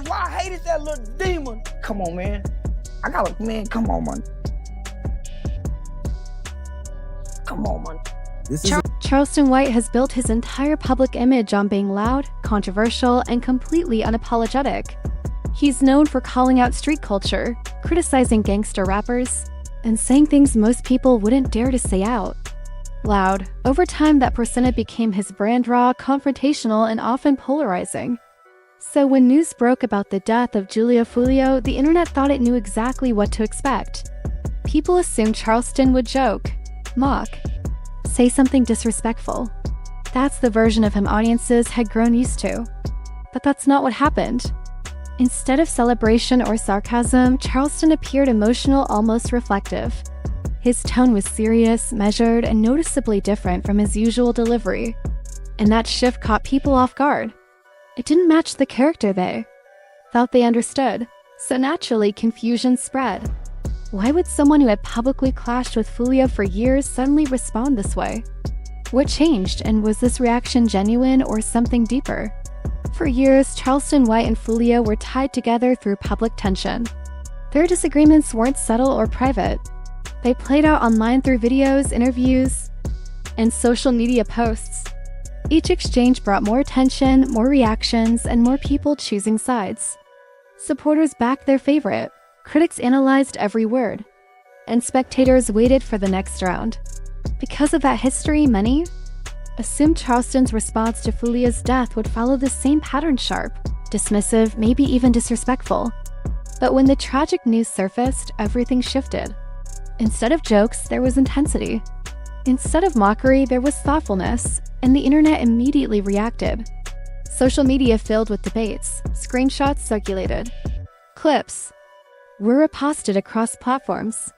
That's why I hated that little demon. Come on, man. Man, come on, man. Come on, man. Charleston White has built his entire public image on being loud, controversial, and completely unapologetic. He's known for calling out street culture, criticizing gangster rappers, and saying things most people wouldn't dare to say out loud. Over time, that persona became his brand, raw, confrontational, and often polarizing. So when news broke about the death of Foolio, the internet thought it knew exactly what to expect. People assumed Charleston would joke, mock, say something disrespectful. That's the version of him audiences had grown used to. But that's not what happened. Instead of celebration or sarcasm, Charleston appeared emotional, almost reflective. His tone was serious, measured, and noticeably different from his usual delivery. And that shift caught people off guard. It didn't match the character they thought they understood, so naturally confusion spread. Why would someone who had publicly clashed with Foolio for years suddenly respond this way? What changed, and was this reaction genuine or something deeper? For years, Charleston White and Foolio were tied together through public tension. Their disagreements weren't subtle or private. They played out online through videos, interviews, and social media posts. Each exchange brought more attention, more reactions, and more people choosing sides. Supporters backed their favorite, critics analyzed every word, and spectators waited for the next round. Because of that history, many assumed Charleston's response to Foolio's death would follow the same pattern: sharp, dismissive, maybe even disrespectful. But when the tragic news surfaced, everything shifted. Instead of jokes, there was intensity. Instead of mockery, there was thoughtfulness, and the internet immediately reacted. Social media filled with debates, screenshots circulated, clips were reposted across platforms.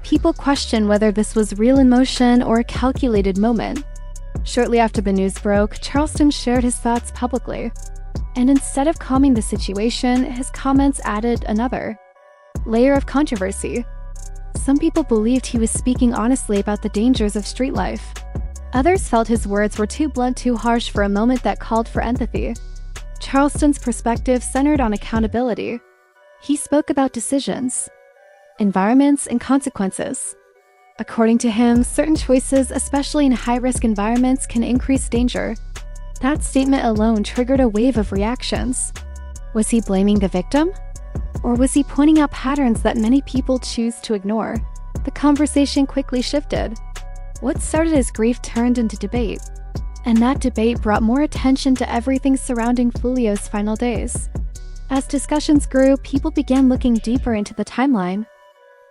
People questioned whether this was real emotion or a calculated moment. Shortly after the news broke, Charleston shared his thoughts publicly. And instead of calming the situation, his comments added another layer of controversy. Some people believed he was speaking honestly about the dangers of street life. Others felt his words were too blunt, too harsh for a moment that called for empathy. Charleston's perspective centered on accountability. He spoke about decisions, environments, and consequences. According to him, certain choices, especially in high-risk environments, can increase danger. That statement alone triggered a wave of reactions. Was he blaming the victim? Or was he pointing out patterns that many people choose to ignore? The conversation quickly shifted. What started as grief turned into debate. And that debate brought more attention to everything surrounding Foolio's final days. As discussions grew, people began looking deeper into the timeline.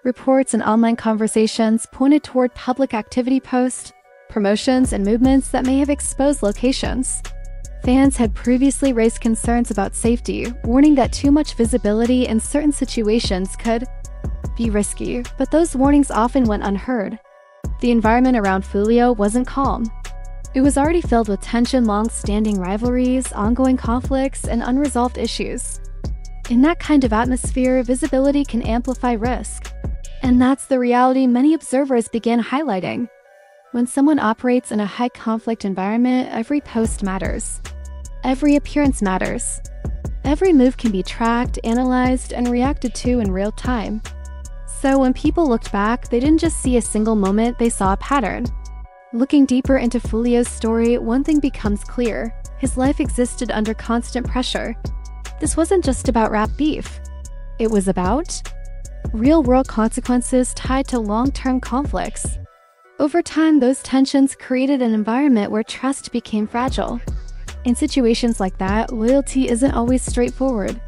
Reports and online conversations pointed toward public activity posts, promotions, and movements that may have exposed locations. Fans had previously raised concerns about safety, warning that too much visibility in certain situations could be risky, but those warnings often went unheard. The environment around Foolio wasn't calm. It was already filled with tension, long-standing rivalries, ongoing conflicts, and unresolved issues. In that kind of atmosphere, visibility can amplify risk. And that's the reality many observers began highlighting. When someone operates in a high-conflict environment, every post matters. Every appearance matters. Every move can be tracked, analyzed, and reacted to in real time. So when people looked back, they didn't just see a single moment, they saw a pattern. Looking deeper into Foolio's story, one thing becomes clear. His life existed under constant pressure. This wasn't just about rap beef. It was about real-world consequences tied to long-term conflicts. Over time, those tensions created an environment where trust became fragile. In situations like that, loyalty isn't always straightforward.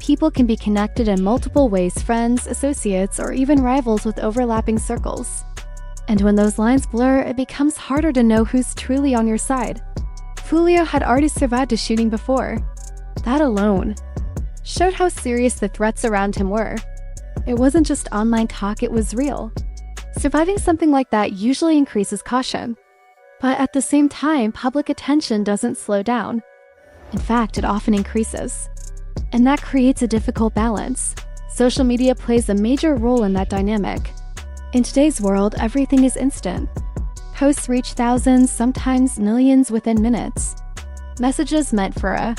People can be connected in multiple ways: friends, associates, or even rivals with overlapping circles. And when those lines blur, it becomes harder to know who's truly on your side. Foolio had already survived a shooting before. That alone showed how serious the threats around him were. It wasn't just online talk, it was real. Surviving something like that usually increases caution. But at the same time, public attention doesn't slow down. In fact, it often increases. And that creates a difficult balance. Social media plays a major role in that dynamic. In today's world, everything is instant. Posts reach thousands, sometimes millions within minutes. Messages meant for a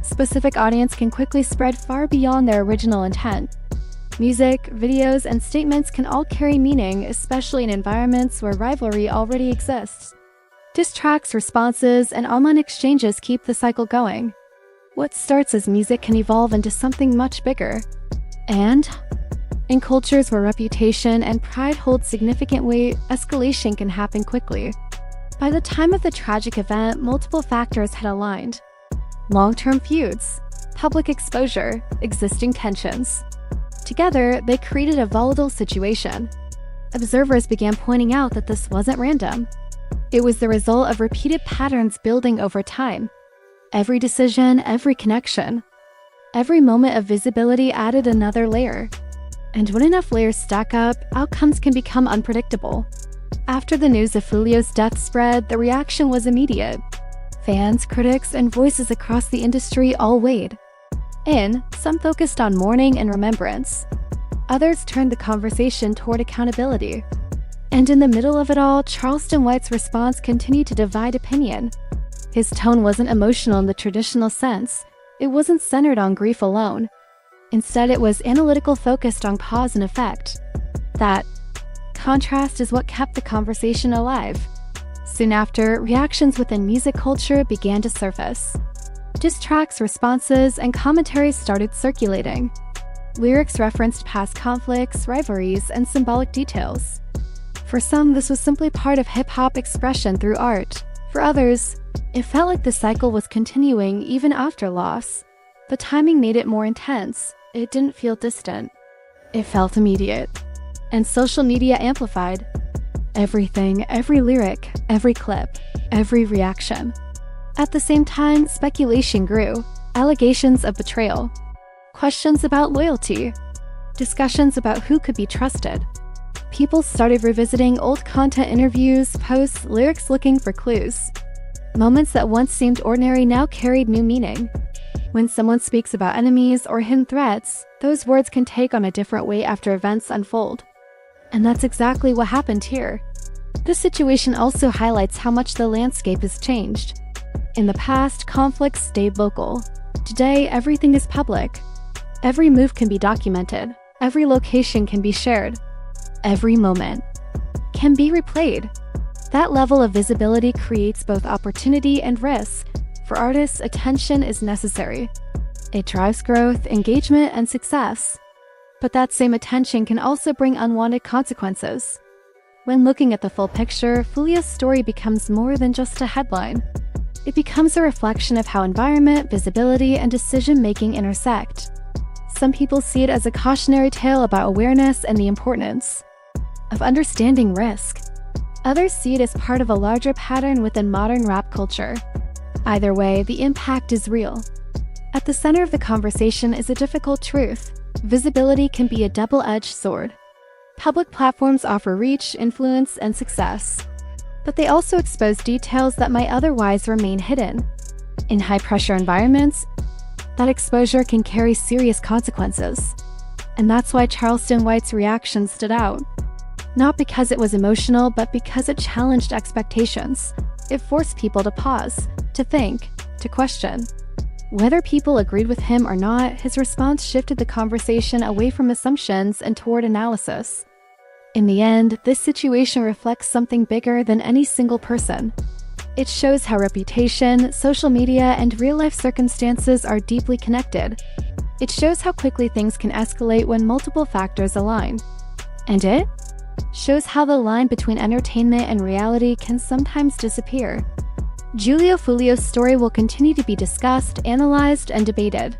specific audience can quickly spread far beyond their original intent. Music, videos, and statements can all carry meaning, especially in environments where rivalry already exists. Diss tracks, responses, and online exchanges keep the cycle going. What starts as music can evolve into something much bigger. And in cultures where reputation and pride hold significant weight, escalation can happen quickly. By the time of the tragic event, multiple factors had aligned. Long-term feuds, public exposure, existing tensions. Together, they created a volatile situation. Observers began pointing out that this wasn't random. It was the result of repeated patterns building over time. Every decision, every connection, every moment of visibility added another layer. And when enough layers stack up, outcomes can become unpredictable. After the news of Foolio's death spread, the reaction was immediate. Fans, critics, and voices across the industry all weighed in. Some focused on mourning and remembrance. Others turned the conversation toward accountability. And in the middle of it all, Charleston White's response continued to divide opinion. His tone wasn't emotional in the traditional sense. It wasn't centered on grief alone. Instead, it was analytical, focused on cause and effect. That contrast is what kept the conversation alive. Soon after, reactions within music culture began to surface. Diss tracks, responses, and commentaries started circulating. Lyrics referenced past conflicts, rivalries, and symbolic details. For some, this was simply part of hip-hop expression through art. For others, it felt like the cycle was continuing even after loss. The timing made it more intense. It didn't feel distant. It felt immediate. And social media amplified everything, every lyric, every clip, every reaction. At the same time, speculation grew. Allegations of betrayal. Questions about loyalty. Discussions about who could be trusted. People started revisiting old content, interviews, posts, lyrics, looking for clues. Moments that once seemed ordinary now carried new meaning. When someone speaks about enemies or hidden threats, those words can take on a different weight after events unfold. And that's exactly what happened here. This situation also highlights how much the landscape has changed. In the past, conflicts stayed local. Today, everything is public. Every move can be documented. Every location can be shared. Every moment can be replayed. That level of visibility creates both opportunity and risk. For artists, attention is necessary. It drives growth, engagement, and success. But that same attention can also bring unwanted consequences. When looking at the full picture, Foolio's story becomes more than just a headline. It becomes a reflection of how environment, visibility, and decision-making intersect. Some people see it as a cautionary tale about awareness and the importance of understanding risk. Others see it as part of a larger pattern within modern rap culture. Either way, the impact is real. At the center of the conversation is a difficult truth. Visibility can be a double-edged sword. Public platforms offer reach, influence, and success. But they also expose details that might otherwise remain hidden. In high-pressure environments, that exposure can carry serious consequences. And that's why Charleston White's reaction stood out. Not because it was emotional, but because it challenged expectations. It forced people to pause, to think, to question. Whether people agreed with him or not, his response shifted the conversation away from assumptions and toward analysis. In the end, this situation reflects something bigger than any single person. It shows how reputation, social media, and real-life circumstances are deeply connected. It shows how quickly things can escalate when multiple factors align. And it shows how the line between entertainment and reality can sometimes disappear. Foolio's story will continue to be discussed, analyzed, and debated.